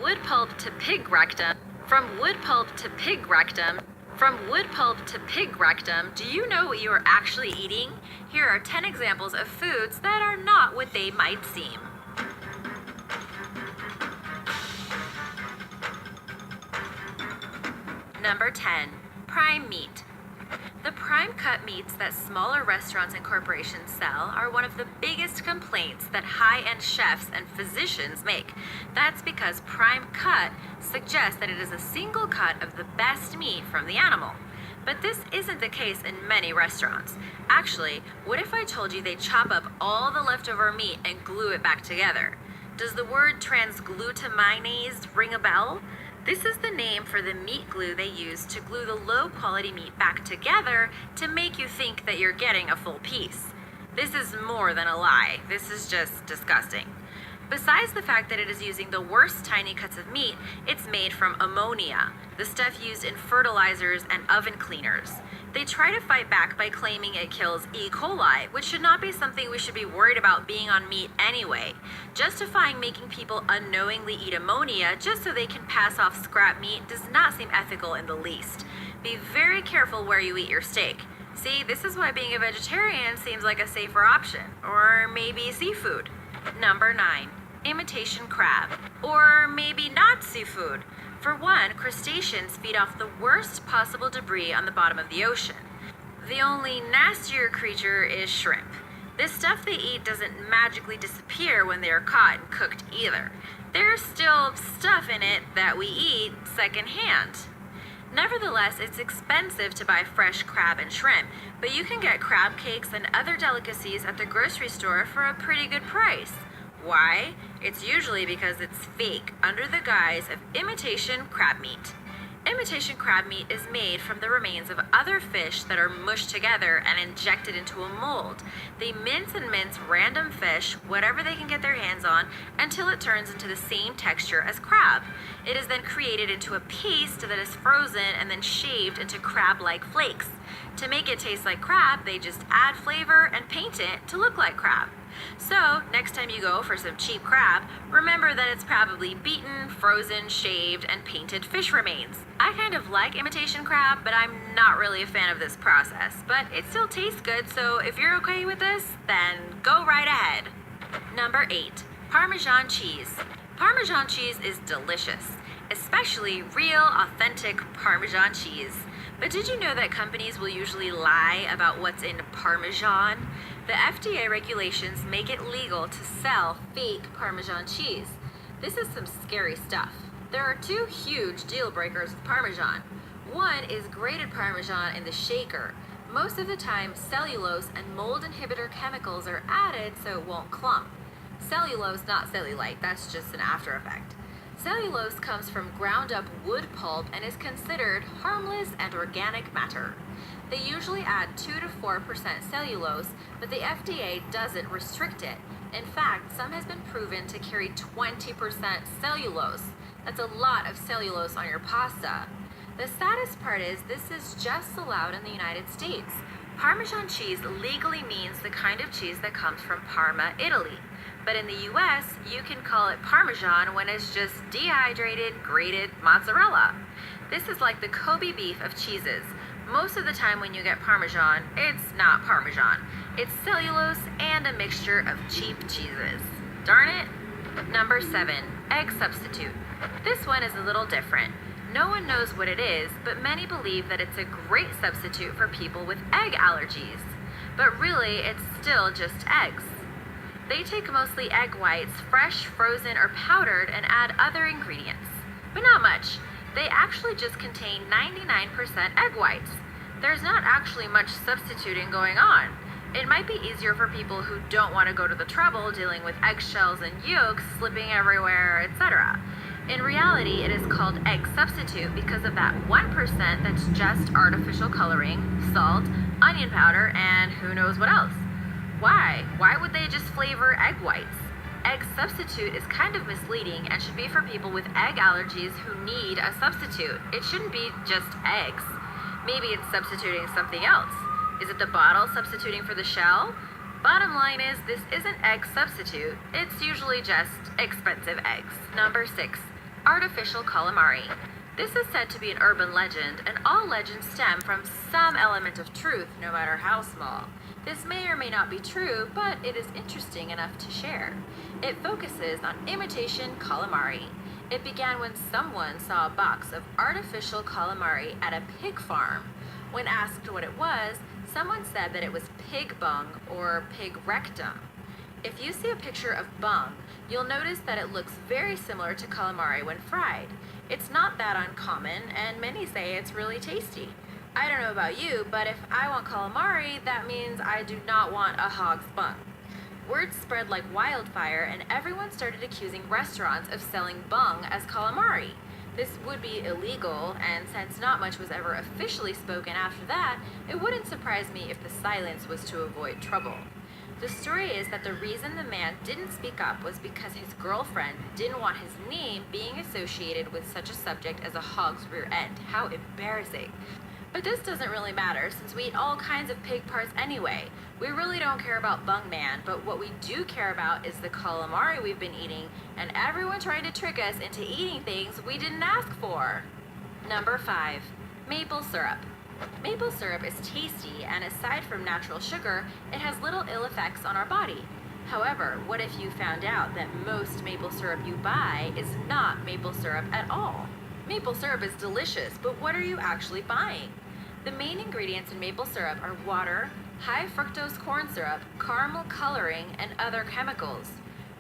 wood pulp to pig rectum. From wood pulp to pig rectum. From wood pulp to pig rectum, do you know what you are actually eating? Here are 10 examples of foods that are not what they might seem. Number 10, prime meat. The prime cut meats that smaller restaurants and corporations sell are one of the biggest complaints that high-end chefs and physicians make. That's because prime cut suggests that it is a single cut of the best meat from the animal. But this isn't the case in many restaurants. Actually, what if I told you they chop up all the leftover meat and glue it back together? Does the word transglutaminase ring a bell? This is the name for the meat glue they use to glue the low-quality meat back together to make you think that you're getting a full piece. This is more than a lie. This is just disgusting. Besides the fact that it is using the worst tiny cuts of meat, it's made from ammonia, the stuff used in fertilizers and oven cleaners. They try to fight back by claiming it kills E. coli, which should not be something we should be worried about being on meat anyway. Justifying making people unknowingly eat ammonia just so they can pass off scrap meat does not seem ethical in the least. Be very careful where you eat your steak. See, this is why being a vegetarian seems like a safer option. Or maybe seafood. Number 9, imitation crab. Or maybe not seafood. For one, crustaceans feed off the worst possible debris on the bottom of the ocean. The only nastier creature is shrimp. This stuff they eat doesn't magically disappear when they are caught and cooked either. There's still stuff in it that we eat secondhand. Nevertheless, it's expensive to buy fresh crab and shrimp, but you can get crab cakes and other delicacies at the grocery store for a pretty good price. Why? It's usually because it's fake, under the guise of imitation crab meat. Imitation crab meat is made from the remains of other fish that are mushed together and injected into a mold. They mince and mince random fish, whatever they can get their hands on, until it turns into the same texture as crab. It is then created into a paste that is frozen and then shaved into crab-like flakes. To make it taste like crab, they just add flavor and paint it to look like crab. So, next time you go for some cheap crab, remember that it's probably beaten, frozen, shaved, and painted fish remains. I kind of like imitation crab, but I'm not really a fan of this process. But it still tastes good, so if you're okay with this, then go right ahead. Number 8, Parmesan cheese. Parmesan cheese is delicious, especially real, authentic Parmesan cheese. But did you know that companies will usually lie about what's in Parmesan? The FDA regulations make it legal to sell fake Parmesan cheese. This is some scary stuff. There are 2 huge deal breakers with Parmesan. One is grated Parmesan in the shaker. Most of the time, cellulose and mold inhibitor chemicals are added so it won't clump. Cellulose, not cellulite, that's just an after effect. Cellulose comes from ground up wood pulp and is considered harmless and organic matter. They usually add 2 to 4% cellulose, but the FDA doesn't restrict it. In fact, some has been proven to carry 20% cellulose. That's a lot of cellulose on your pasta. The saddest part is this is just allowed in the United States. Parmesan cheese legally means the kind of cheese that comes from Parma, Italy. But in the US, you can call it Parmesan when it's just dehydrated, grated mozzarella. This is like the Kobe beef of cheeses. Most of the time when you get Parmesan, it's not Parmesan. It's cellulose and a mixture of cheap cheeses. Darn it. Number 7, egg substitute. This one is a little different. No one knows what it is, but many believe that it's a great substitute for people with egg allergies. But really, it's still just eggs. They take mostly egg whites, fresh, frozen, or powdered, and add other ingredients. But not much. They actually just contain 99% egg whites. There's not actually much substituting going on. It might be easier for people who don't want to go to the trouble dealing with eggshells and yolks slipping everywhere, etc. In reality, it is called egg substitute because of that 1% that's just artificial coloring, salt, onion powder, and who knows what else. Why? Why would they just flavor egg whites? Egg substitute is kind of misleading and should be for people with egg allergies who need a substitute. It shouldn't be just eggs. Maybe it's substituting something else. Is it the bottle substituting for the shell? Bottom line is, this isn't egg substitute. It's usually just expensive eggs. Number 6, Artificial calamari. This is said to be an urban legend, and all legends stem from some element of truth, no matter how small. This may or may not be true, but it is interesting enough to share. It focuses on imitation calamari. It began when someone saw a box of artificial calamari at a pig farm. When asked what it was, someone said that it was pig bung or pig rectum. If you see a picture of bung, you'll notice that it looks very similar to calamari when fried. It's not that uncommon, and many say it's really tasty. I don't know about you, but if I want calamari, that means I do not want a hog's bung. Word spread like wildfire, and everyone started accusing restaurants of selling bung as calamari. This would be illegal, and since not much was ever officially spoken after that, it wouldn't surprise me if the silence was to avoid trouble. The story is that the reason the man didn't speak up was because his girlfriend didn't want his name being associated with such a subject as a hog's rear end. How embarrassing. But this doesn't really matter since we eat all kinds of pig parts anyway. We really don't care about Bung Man, but what we do care about is the calamari we've been eating and everyone trying to trick us into eating things we didn't ask for. Number 5. Maple syrup. Maple syrup is tasty, and aside from natural sugar, it has little ill effects on our body. However, what if you found out that most maple syrup you buy is not maple syrup at all? Maple syrup is delicious, but what are you actually buying? The main ingredients in maple syrup are water, high fructose corn syrup, caramel coloring, and other chemicals.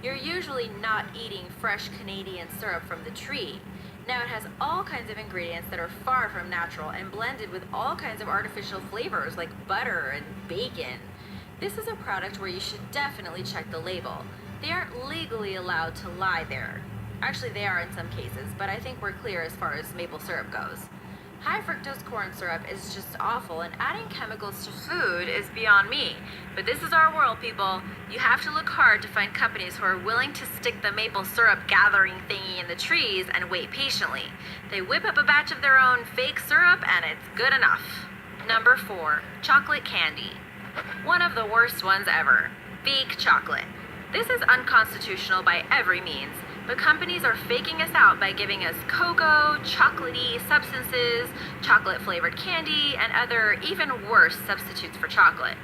You're usually not eating fresh Canadian syrup from the tree. Now it has all kinds of ingredients that are far from natural and blended with all kinds of artificial flavors like butter and bacon. This is a product where you should definitely check the label. They aren't legally allowed to lie there. Actually, they are in some cases, but I think we're clear as far as maple syrup goes. High fructose corn syrup is just awful, and adding chemicals to food is beyond me. But this is our world, people. You have to look hard to find companies who are willing to stick the maple syrup gathering thingy in the trees and wait patiently. They whip up a batch of their own fake syrup, and it's good enough. Number 4. Chocolate candy. One of the worst ones ever. Fake chocolate. This is unconstitutional by every means. But companies are faking us out by giving us cocoa, chocolatey substances, chocolate-flavored candy, and other even worse substitutes for chocolate.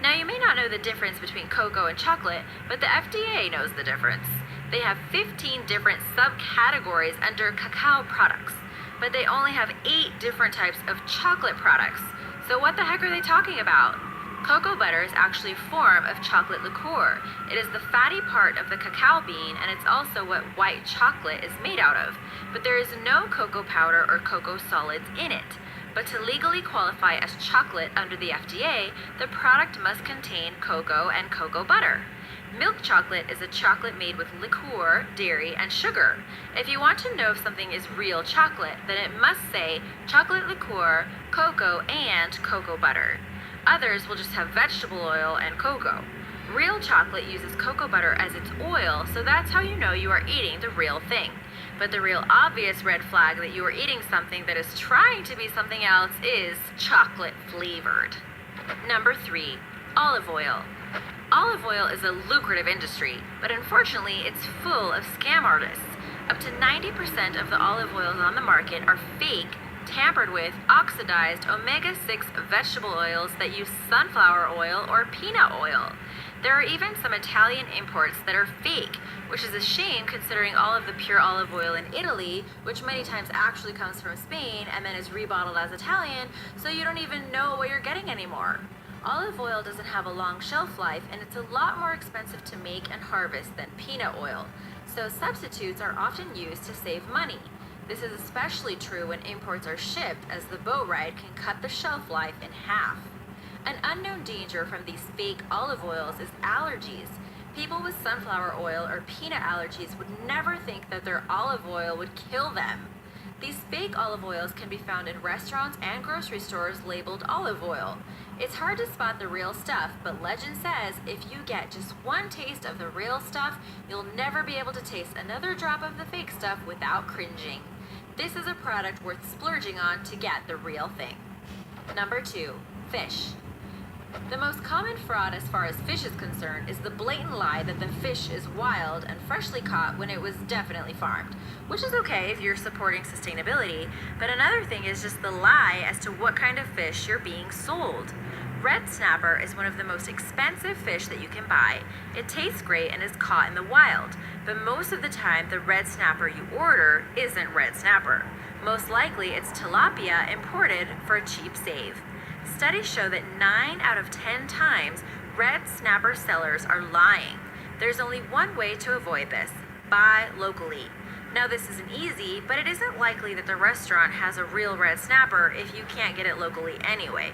Now, you may not know the difference between cocoa and chocolate, but the FDA knows the difference. They have 15 different subcategories under cacao products, but they only have 8 different types of chocolate products. So what the heck are they talking about? Cocoa butter is actually a form of chocolate liqueur. It is the fatty part of the cacao bean, and it's also what white chocolate is made out of. But there is no cocoa powder or cocoa solids in it. But to legally qualify as chocolate under the FDA, the product must contain cocoa and cocoa butter. Milk chocolate is a chocolate made with liqueur, dairy, and sugar. If you want to know if something is real chocolate, then it must say chocolate liqueur, cocoa, and cocoa butter. Others will just have vegetable oil and cocoa. Real chocolate uses cocoa butter as its oil, so that's how you know you are eating the real thing. But the real obvious red flag that you are eating something that is trying to be something else is chocolate flavored. Number 3, olive oil. Olive oil is a lucrative industry, but unfortunately it's full of scam artists. Up to 90% of the olive oils on the market are fake, tampered with, oxidized omega-6 vegetable oils that use sunflower oil or peanut oil. There are even some Italian imports that are fake, which is a shame considering all of the pure olive oil in Italy, which many times actually comes from Spain and then is rebottled as Italian, so you don't even know what you're getting anymore. Olive oil doesn't have a long shelf life, and it's a lot more expensive to make and harvest than peanut oil, so substitutes are often used to save money. This is especially true when imports are shipped, as the boat ride can cut the shelf life in half. An unknown danger from these fake olive oils is allergies. People with sunflower oil or peanut allergies would never think that their olive oil would kill them. These fake olive oils can be found in restaurants and grocery stores labeled olive oil. It's hard to spot the real stuff, but legend says if you get just one taste of the real stuff, you'll never be able to taste another drop of the fake stuff without cringing. This is a product worth splurging on to get the real thing. Number 2, fish. The most common fraud as far as fish is concerned is the blatant lie that the fish is wild and freshly caught when it was definitely farmed, which is okay if you're supporting sustainability, but another thing is just the lie as to what kind of fish you're being sold. Red snapper is one of the most expensive fish that you can buy. It tastes great and is caught in the wild, but most of the time the red snapper you order isn't red snapper. Most likely it's tilapia imported for a cheap save. Studies show that 9 out of 10 times red snapper sellers are lying. There's only one way to avoid this: buy locally. Now, this isn't easy, but it isn't likely that the restaurant has a real red snapper if you can't get it locally anyway.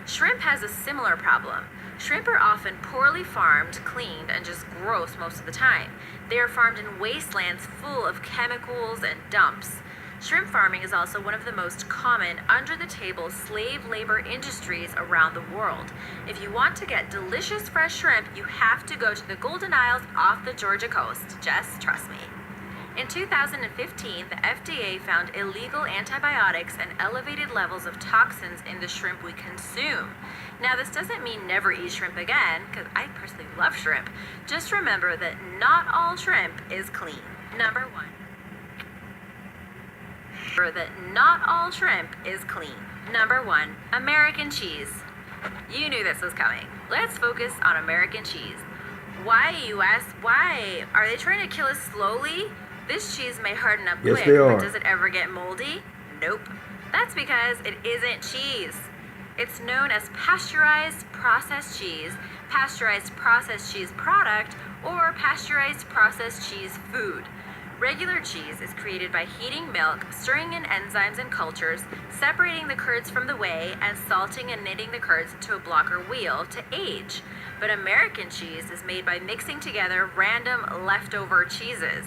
Shrimp has a similar problem. Shrimp are often poorly farmed, cleaned, and just gross most of the time. They are farmed in wastelands full of chemicals and dumps. Shrimp farming is also one of the most common under-the-table slave labor industries around the world. If you want to get delicious fresh shrimp, you have to go to the Golden Isles off the Georgia coast. Just trust me. In 2015, the FDA found illegal antibiotics and elevated levels of toxins in the shrimp we consume. Now, this doesn't mean never eat shrimp again, because I personally love shrimp. Just remember that not all shrimp is clean. Number 1. That not all shrimp is clean. Number 1, American cheese. You knew this was coming. Let's focus on American cheese. Why, you ask? Why? Are they trying to kill us slowly? This cheese may harden up quick, but does it ever get moldy? Nope. That's because it isn't cheese. It's known as pasteurized processed cheese, pasteurized processed cheese product, or pasteurized processed cheese food. Regular cheese is created by heating milk, stirring in enzymes and cultures, separating the curds from the whey, and salting and knitting the curds into a block or wheel to age. But American cheese is made by mixing together random leftover cheeses.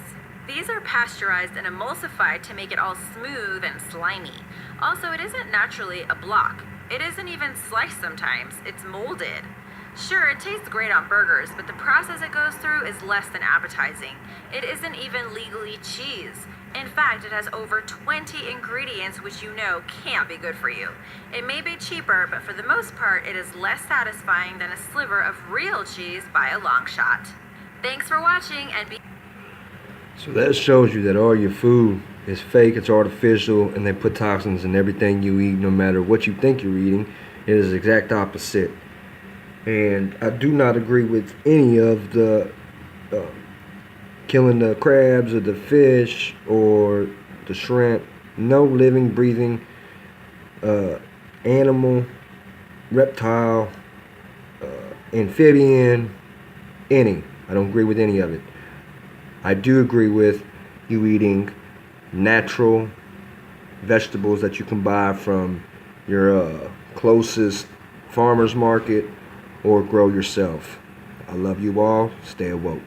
These are pasteurized and emulsified to make it all smooth and slimy. Also, it isn't naturally a block. It isn't even sliced sometimes. It's molded. Sure, it tastes great on burgers, but the process it goes through is less than appetizing. It isn't even legally cheese. In fact, it has over 20 ingredients which you know can't be good for you. It may be cheaper, but for the most part, it is less satisfying than a sliver of real cheese by a long shot. Thanks for watching, and be... So that shows you that all your food is fake, it's artificial, and they put toxins in everything you eat, no matter what you think you're eating. It is the exact opposite. And I do not agree with any of the killing the crabs or the fish or the shrimp. No living, breathing animal, reptile, amphibian, any. I don't agree with any of it. I do agree with you eating natural vegetables that you can buy from your closest farmer's market or grow yourself. I love you all. Stay awoke.